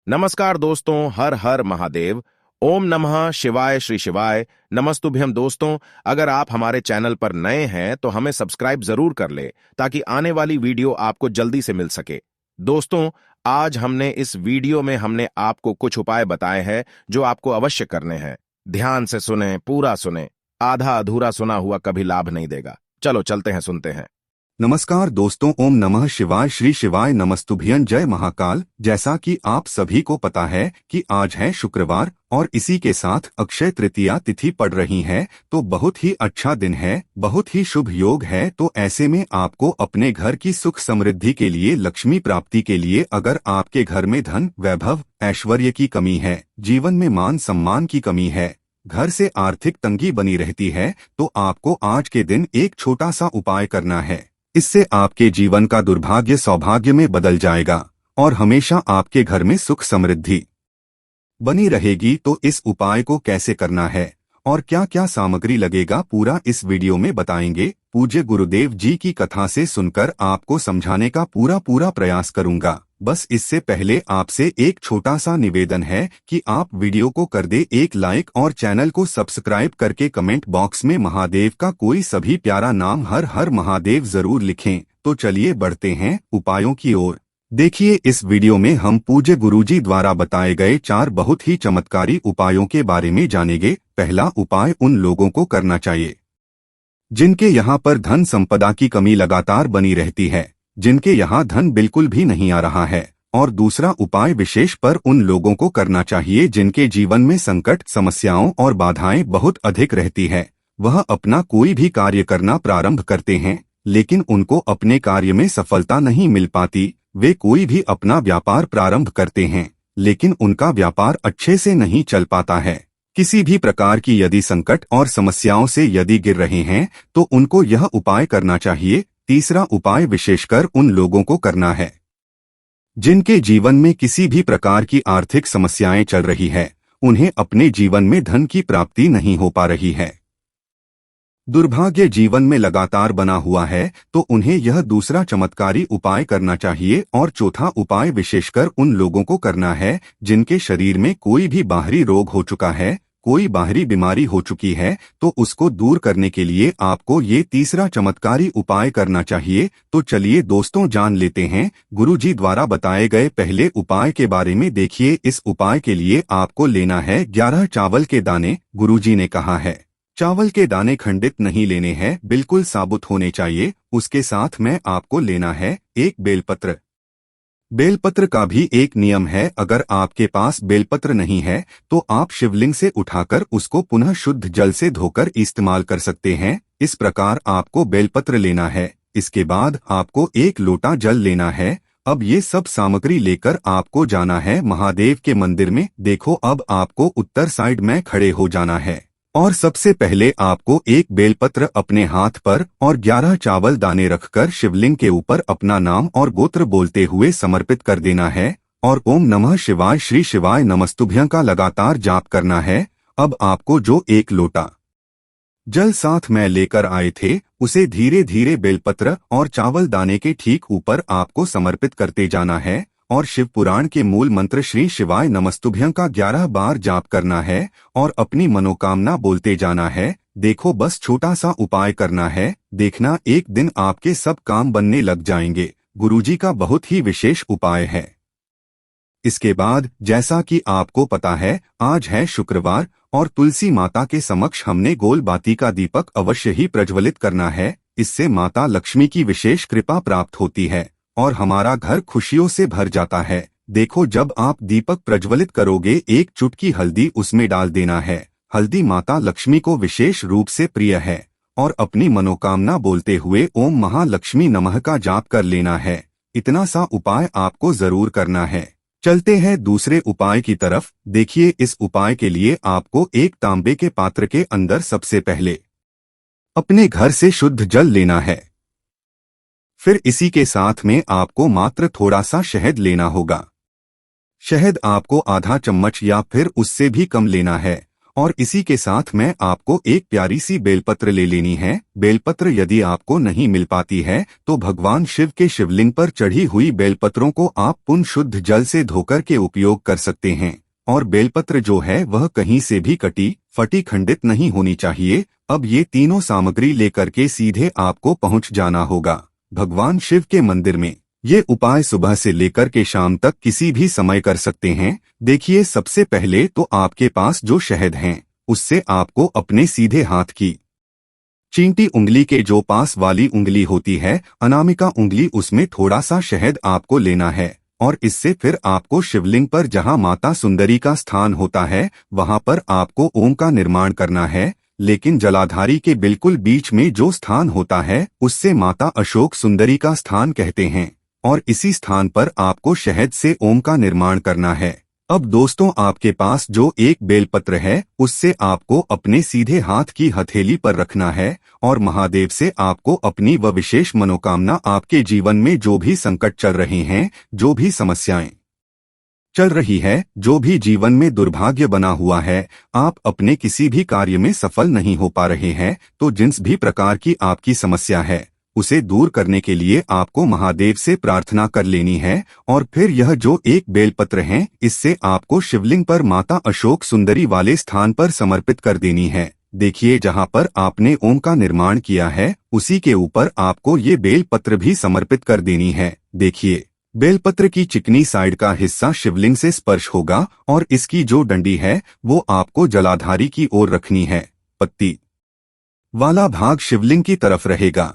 नमस्कार दोस्तों, हर हर महादेव। ओम नमः शिवाय श्री शिवाय नमस्तुभ्यम। दोस्तों, अगर आप हमारे चैनल पर नए हैं तो हमें सब्सक्राइब जरूर कर ले ताकि आने वाली वीडियो आपको जल्दी से मिल सके। दोस्तों, आज इस वीडियो में हमने आपको कुछ उपाय बताए हैं जो आपको अवश्य करने हैं। ध्यान से सुने, पूरा सुने। आधा अधूरा सुना हुआ कभी लाभ नहीं देगा। चलो चलते हैं, सुनते हैं। नमस्कार दोस्तों, ओम नमः शिवाय श्री शिवाय नमस्तुभ्यं। जय महाकाल। जैसा कि आप सभी को पता है कि आज है शुक्रवार और इसी के साथ अक्षय तृतीया तिथि पड़ रही है, तो बहुत ही अच्छा दिन है, बहुत ही शुभ योग है। तो ऐसे में आपको अपने घर की सुख समृद्धि के लिए, लक्ष्मी प्राप्ति के लिए, अगर आपके घर में धन, वैभव, ऐश्वर्य की कमी है, जीवन में मान सम्मान की कमी है, घर से आर्थिक तंगी बनी रहती है, तो आपको आज के दिन एक छोटा सा उपाय करना है। इससे आपके जीवन का दुर्भाग्य सौभाग्य में बदल जाएगा और हमेशा आपके घर में सुख समृद्धि बनी रहेगी। तो इस उपाय को कैसे करना है और क्या क्या सामग्री लगेगा, पूरा इस वीडियो में बताएंगे। पूज्य गुरुदेव जी की कथा से सुनकर आपको समझाने का पूरा प्रयास करूंगा। बस इससे पहले आपसे एक छोटा सा निवेदन है कि आप वीडियो को कर दे एक लाइक और चैनल को सब्सक्राइब करके कमेंट बॉक्स में महादेव का कोई सभी प्यारा नाम हर हर महादेव जरूर लिखें। तो चलिए बढ़ते हैं उपायों की ओर। देखिए, इस वीडियो में हम पूज्य गुरुजी द्वारा बताए गए 4 बहुत ही चमत्कारी उपायों के बारे में जानेंगे। पहला उपाय उन लोगों को करना चाहिए जिनके यहाँ पर धन संपदा की कमी लगातार बनी रहती है, जिनके यहाँ धन बिल्कुल भी नहीं आ रहा है। और दूसरा उपाय विशेष पर उन लोगों को करना चाहिए जिनके जीवन में संकट, समस्याओं और बाधाएं बहुत अधिक रहती है। वह अपना कोई भी कार्य करना प्रारंभ करते हैं लेकिन उनको अपने कार्य में सफलता नहीं मिल पाती। वे कोई भी अपना व्यापार प्रारंभ करते हैं लेकिन उनका व्यापार अच्छे से नहीं चल पाता है। किसी भी प्रकार की यदि संकट और समस्याओं से यदि गिर रहे हैं तो उनको यह उपाय करना चाहिए। तीसरा उपाय विशेषकर उन लोगों को करना है जिनके जीवन में किसी भी प्रकार की आर्थिक समस्याएं चल रही है, उन्हें अपने जीवन में धन की प्राप्ति नहीं हो पा रही है, दुर्भाग्य जीवन में लगातार बना हुआ है, तो उन्हें यह दूसरा चमत्कारी उपाय करना चाहिए। और चौथा उपाय विशेषकर उन लोगों को करना है जिनके शरीर में कोई भी बाहरी रोग हो चुका है, कोई बाहरी बीमारी हो चुकी है, तो उसको दूर करने के लिए आपको ये तीसरा चमत्कारी उपाय करना चाहिए। तो चलिए दोस्तों, जान लेते हैं गुरुजी द्वारा बताए गए पहले उपाय के बारे में। देखिए, इस उपाय के लिए आपको लेना है 11 चावल के दाने। गुरुजी ने कहा है चावल के दाने खंडित नहीं लेने हैं, बिल्कुल साबुत होने चाहिए। उसके साथ में आपको लेना है एक बेलपत्र। बेलपत्र का भी एक नियम है, अगर आपके पास बेलपत्र नहीं है तो आप शिवलिंग से उठाकर उसको पुनः शुद्ध जल से धोकर इस्तेमाल कर सकते हैं। इस प्रकार आपको बेलपत्र लेना है। इसके बाद आपको 1 लोटा जल लेना है। अब ये सब सामग्री लेकर आपको जाना है महादेव के मंदिर में। देखो, अब आपको उत्तर साइड में खड़े हो जाना है और सबसे पहले आपको एक बेलपत्र अपने हाथ पर और 11 चावल दाने रखकर शिवलिंग के ऊपर अपना नाम और गोत्र बोलते हुए समर्पित कर देना है और ओम नमः शिवाय श्री शिवाय नमस्तुभ्यं का लगातार जाप करना है। अब आपको जो 1 लोटा जल साथ में लेकर आए थे, उसे धीरे धीरे बेलपत्र और चावल दाने के ठीक ऊपर आपको समर्पित करते जाना है और शिव पुराण के मूल मंत्र श्री शिवाय नमस्तुभ्यं का 11 बार जाप करना है और अपनी मनोकामना बोलते जाना है। देखो, बस छोटा सा उपाय करना है, देखना एक दिन आपके सब काम बनने लग जाएंगे। गुरुजी का बहुत ही विशेष उपाय है। इसके बाद जैसा कि आपको पता है, आज है शुक्रवार और तुलसी माता के समक्ष हमने गोल बाती का दीपक अवश्य ही प्रज्वलित करना है। इससे माता लक्ष्मी की विशेष कृपा प्राप्त होती है और हमारा घर खुशियों से भर जाता है। देखो, जब आप दीपक प्रज्वलित करोगे, 1 चुटकी हल्दी उसमें डाल देना है। हल्दी माता लक्ष्मी को विशेष रूप से प्रिय है और अपनी मनोकामना बोलते हुए ओम महालक्ष्मी नमः का जाप कर लेना है। इतना सा उपाय आपको जरूर करना है। चलते हैं दूसरे उपाय की तरफ। देखिए, इस उपाय के लिए आपको एक तांबे के पात्र के अंदर सबसे पहले अपने घर से शुद्ध जल लेना है। फिर इसी के साथ में आपको मात्र थोड़ा सा शहद लेना होगा। शहद आपको आधा चम्मच या फिर उससे भी कम लेना है और इसी के साथ में आपको एक प्यारी सी बेलपत्र ले लेनी है। बेलपत्र यदि आपको नहीं मिल पाती है तो भगवान शिव के शिवलिंग पर चढ़ी हुई बेलपत्रों को आप पुण्य शुद्ध जल से धोकर के उपयोग कर सकते हैं। और बेलपत्र जो है वह कहीं से भी कटी फटी खंडित नहीं होनी चाहिए। अब ये तीनों सामग्री लेकर के सीधे आपको पहुंच जाना होगा भगवान शिव के मंदिर में। ये उपाय सुबह से लेकर के शाम तक किसी भी समय कर सकते हैं। देखिए, सबसे पहले तो आपके पास जो शहद है उससे आपको अपने सीधे हाथ की चींटी उंगली के जो पास वाली उंगली होती है, अनामिका उंगली, उसमें थोड़ा सा शहद आपको लेना है। और इससे फिर आपको शिवलिंग पर जहां माता सुंदरी का स्थान होता है वहां पर आपको ओम का निर्माण करना है। लेकिन जलाधारी के बिल्कुल बीच में जो स्थान होता है उससे माता अशोक सुंदरी का स्थान कहते हैं। और इसी स्थान पर आपको शहद से ओम का निर्माण करना है। अब दोस्तों, आपके पास जो एक बेलपत्र है उससे आपको अपने सीधे हाथ की हथेली पर रखना है और महादेव से आपको अपनी वह विशेष मनोकामना, आपके जीवन में जो भी संकट चल रहे हैं, जो भी समस्याएं चल रही है, जो भी जीवन में दुर्भाग्य बना हुआ है, आप अपने किसी भी कार्य में सफल नहीं हो पा रहे हैं, तो जिस भी प्रकार की आपकी समस्या है उसे दूर करने के लिए आपको महादेव से प्रार्थना कर लेनी है। और फिर यह जो एक बेलपत्र है इससे आपको शिवलिंग पर माता अशोक सुंदरी वाले स्थान पर समर्पित कर देनी है। देखिए, जहां पर आपने ओम का निर्माण किया है उसी के ऊपर आपको ये बेलपत्र भी समर्पित कर देनी है। देखिए, बेलपत्र की चिकनी साइड का हिस्सा शिवलिंग से स्पर्श होगा और इसकी जो डंडी है वो आपको जलाधारी की ओर रखनी है। पत्ती वाला भाग शिवलिंग की तरफ रहेगा।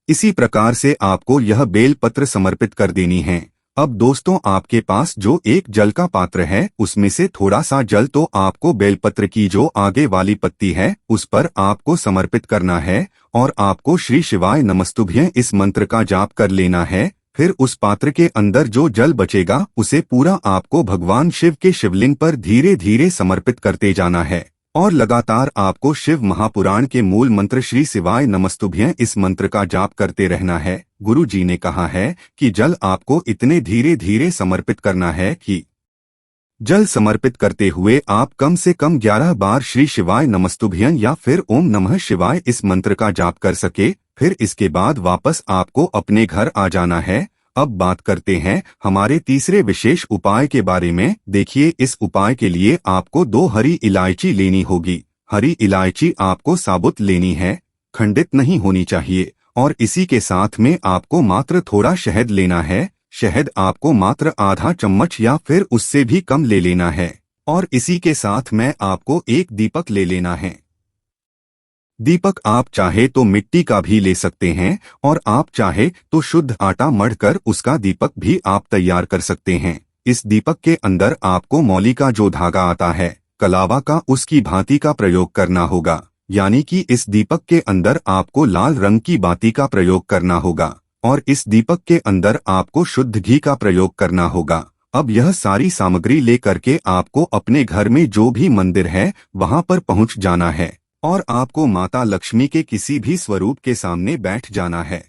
इसी प्रकार से आपको यह बेलपत्र समर्पित कर देनी है। अब दोस्तों, आपके पास जो एक जल का पात्र है उसमें से थोड़ा सा जल तो आपको बेलपत्र की जो आगे वाली पत्ती है उस पर आपको समर्पित करना है और आपको श्री शिवाय नमस्तुभ्यं इस मंत्र का जाप कर लेना है। फिर उस पात्र के अंदर जो जल बचेगा उसे पूरा आपको भगवान शिव के शिवलिंग पर धीरे धीरे समर्पित करते जाना है और लगातार आपको शिव महापुराण के मूल मंत्र श्री शिवाय नमस्तुभ्यं इस मंत्र का जाप करते रहना है। गुरु जी ने कहा है कि जल आपको इतने धीरे धीरे समर्पित करना है कि जल समर्पित करते हुए आप कम से कम 11 बार श्री शिवाय नमस्तुभ्यं या फिर ओम नमः शिवाय इस मंत्र का जाप कर सके। फिर इसके बाद वापस आपको अपने घर आ जाना है। अब बात करते हैं हमारे तीसरे विशेष उपाय के बारे में। देखिए, इस उपाय के लिए आपको 2 हरी इलायची लेनी होगी। हरी इलायची आपको साबुत लेनी है, खंडित नहीं होनी चाहिए। और इसी के साथ में आपको मात्र थोड़ा शहद लेना है। शहद आपको मात्र आधा चम्मच या फिर उससे भी कम ले लेना है। और इसी के साथ में आपको एक दीपक ले लेना है। दीपक आप चाहे तो मिट्टी का भी ले सकते हैं और आप चाहे तो शुद्ध आटा मढ़कर उसका दीपक भी आप तैयार कर सकते हैं। इस दीपक के अंदर आपको मौली का जो धागा आता है, कलावा का, उसकी भांति का प्रयोग करना होगा। यानी कि इस दीपक के अंदर आपको लाल रंग की बाती का प्रयोग करना होगा और इस दीपक के अंदर आपको शुद्ध घी का प्रयोग करना होगा। अब यह सारी सामग्री लेकर के आपको अपने घर में जो भी मंदिर है वहां पर पहुंच जाना है और आपको माता लक्ष्मी के किसी भी स्वरूप के सामने बैठ जाना है।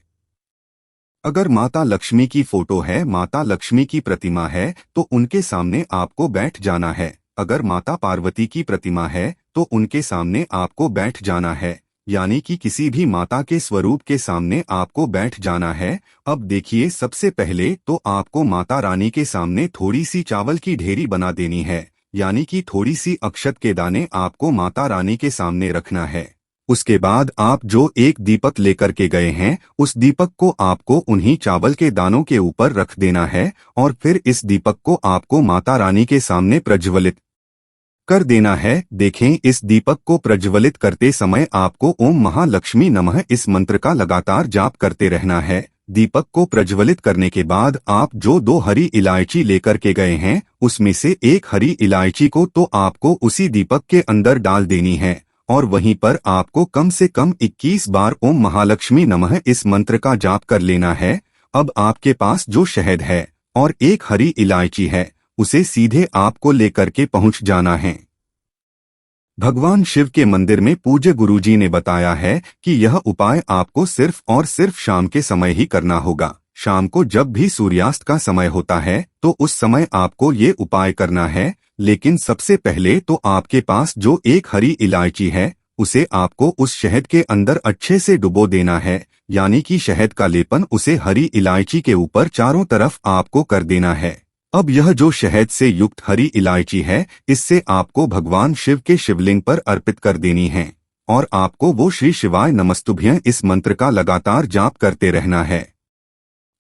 अगर माता लक्ष्मी की फोटो है, माता लक्ष्मी की प्रतिमा है, तो उनके सामने आपको बैठ जाना है। अगर माता पार्वती की प्रतिमा है तो उनके सामने आपको बैठ जाना है। यानी कि किसी भी माता के स्वरूप के सामने आपको बैठ जाना है। अब देखिए, सबसे पहले तो आपको माता रानी के सामने थोड़ी सी चावल की ढेरी बना देनी है। यानी कि थोड़ी सी अक्षत के दाने आपको माता रानी के सामने रखना है। उसके बाद आप जो एक दीपक लेकर के गए हैं उस दीपक को आपको उन्हीं चावल के दानों के ऊपर रख देना है और फिर इस दीपक को आपको माता रानी के सामने प्रज्वलित कर देना है। देखें, इस दीपक को प्रज्वलित करते समय आपको ओम महालक्ष्मी नमः इस मंत्र का लगातार जाप करते रहना है। दीपक को प्रज्वलित करने के बाद आप जो 2 हरी इलायची लेकर के गए हैं उसमें से एक हरी इलायची को तो आपको उसी दीपक के अंदर डाल देनी है और वहीं पर आपको कम से कम 21 बार ओम महालक्ष्मी नमः इस मंत्र का जाप कर लेना है। अब आपके पास जो शहद है और एक हरी इलायची है उसे सीधे आपको लेकर के पहुंच जाना है। भगवान शिव के मंदिर में पूज्य गुरुजी ने बताया है कि यह उपाय आपको सिर्फ और सिर्फ शाम के समय ही करना होगा। शाम को जब भी सूर्यास्त का समय होता है तो उस समय आपको ये उपाय करना है। लेकिन सबसे पहले तो आपके पास जो एक हरी इलायची है उसे आपको उस शहद के अंदर अच्छे से डुबो देना है, यानी कि शहद का लेपन उसे हरी इलायची के ऊपर चारों तरफ आपको कर देना है। अब यह जो शहद से युक्त हरी इलायची है इससे आपको भगवान शिव के शिवलिंग पर अर्पित कर देनी है और आपको वो श्री शिवाय नमस्तुभ्यं इस मंत्र का लगातार जाप करते रहना है।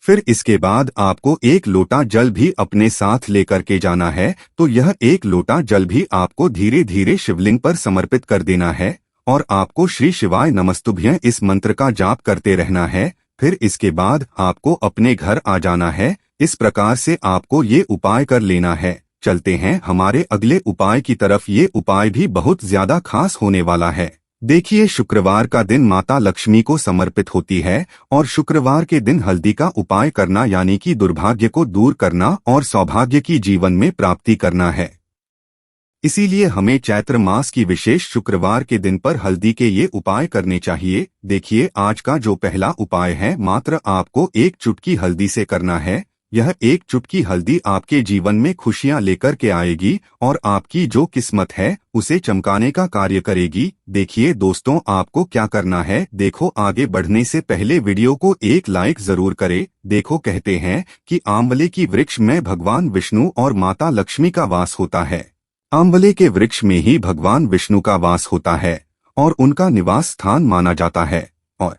फिर इसके बाद आपको एक लोटा जल भी अपने साथ लेकर के जाना है, तो यह एक लोटा जल भी आपको धीरे धीरे शिवलिंग पर समर्पित कर देना है और आपको श्री शिवाय नमस्तुभ्यं इस मंत्र का जाप करते रहना है। फिर इसके बाद आपको अपने घर आ जाना है। इस प्रकार से आपको ये उपाय कर लेना है। चलते हैं हमारे अगले उपाय की तरफ। ये उपाय भी बहुत ज्यादा खास होने वाला है। देखिए, शुक्रवार का दिन माता लक्ष्मी को समर्पित होती है और शुक्रवार के दिन हल्दी का उपाय करना यानी कि दुर्भाग्य को दूर करना और सौभाग्य की जीवन में प्राप्ति करना है। इसीलिए हमें चैत्र मास की विशेष शुक्रवार के दिन पर हल्दी के ये उपाय करने चाहिए। देखिए, आज का जो पहला उपाय है मात्र आपको एक चुटकी हल्दी से करना है। यह एक चुटकी हल्दी आपके जीवन में खुशियां लेकर के आएगी और आपकी जो किस्मत है उसे चमकाने का कार्य करेगी। देखिए दोस्तों, आपको क्या करना है। देखो, आगे बढ़ने से पहले वीडियो को एक लाइक जरूर करें। देखो, कहते हैं कि आंवले की वृक्ष में भगवान विष्णु और माता लक्ष्मी का वास होता है। आंवले के वृक्ष में ही भगवान विष्णु का वास होता है और उनका निवास स्थान माना जाता है और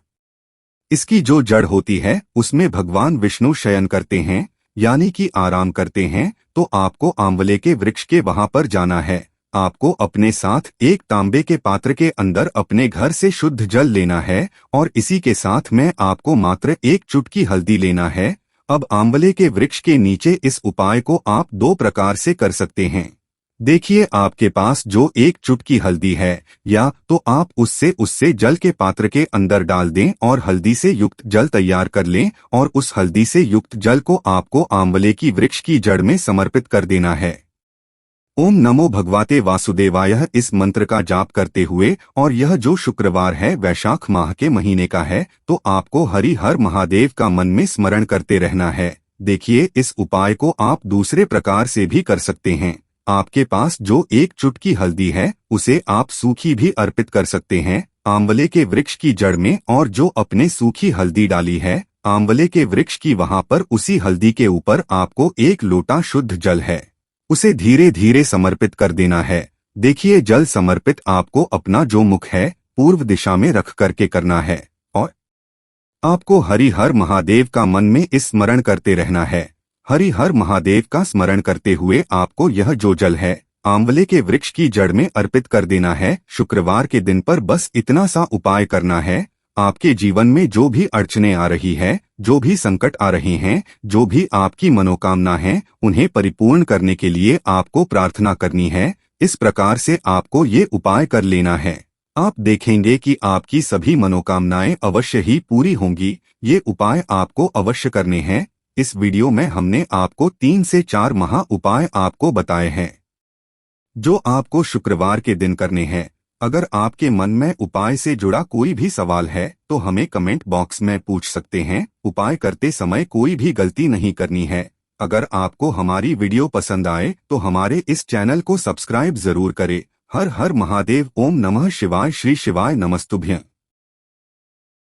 इसकी जो जड़ होती है उसमें भगवान विष्णु शयन करते हैं यानी कि आराम करते हैं। तो आपको आंवले के वृक्ष के वहां पर जाना है। आपको अपने साथ एक तांबे के पात्र के अंदर अपने घर से शुद्ध जल लेना है और इसी के साथ में आपको मात्र एक चुटकी हल्दी लेना है। अब आंवले के वृक्ष के नीचे इस उपाय को आप दो प्रकार से कर सकते हैं। देखिए, आपके पास जो एक चुटकी हल्दी है या तो आप उससे जल के पात्र के अंदर डाल दें और हल्दी से युक्त जल तैयार कर लें और उस हल्दी से युक्त जल को आपको आंवले की वृक्ष की जड़ में समर्पित कर देना है। ओम नमो भगवते वासुदेवाय इस मंत्र का जाप करते हुए, और यह जो शुक्रवार है वैशाख माह के महीने का है, तो आपको हरि हर महादेव का मन में स्मरण करते रहना है। देखिए, इस उपाय को आप दूसरे प्रकार से भी कर सकते हैं। आपके पास जो एक चुटकी हल्दी है उसे आप सूखी भी अर्पित कर सकते हैं आंवले के वृक्ष की जड़ में, और जो अपने सूखी हल्दी डाली है आंवले के वृक्ष की वहां पर उसी हल्दी के ऊपर आपको एक लोटा शुद्ध जल है उसे धीरे धीरे समर्पित कर देना है। देखिए, जल समर्पित आपको अपना जो मुख है पूर्व दिशा में रख करके करना है और आपको हरि हर महादेव का मन में स्मरण करते रहना है। हरि हर महादेव का स्मरण करते हुए आपको यह जो जल है आंवले के वृक्ष की जड़ में अर्पित कर देना है। शुक्रवार के दिन पर बस इतना सा उपाय करना है। आपके जीवन में जो भी अड़चने आ रही है, जो भी संकट आ रहे हैं, जो भी आपकी मनोकामना है, उन्हें परिपूर्ण करने के लिए आपको प्रार्थना करनी है। इस प्रकार से आपको ये उपाय कर लेना है। आप देखेंगे कि आपकी सभी मनोकामनाएं अवश्य ही पूरी होंगी। ये उपाय आपको अवश्य करने हैं। इस वीडियो में हमने आपको 3 से 4 महा उपाय आपको बताए हैं जो आपको शुक्रवार के दिन करने हैं। अगर आपके मन में उपाय से जुड़ा कोई भी सवाल है तो हमें कमेंट बॉक्स में पूछ सकते हैं। उपाय करते समय कोई भी गलती नहीं करनी है। अगर आपको हमारी वीडियो पसंद आए तो हमारे इस चैनल को सब्सक्राइब जरूर करें। हर हर महादेव। ओम नमः शिवाय। श्री शिवाय नमस्तुभ्यं।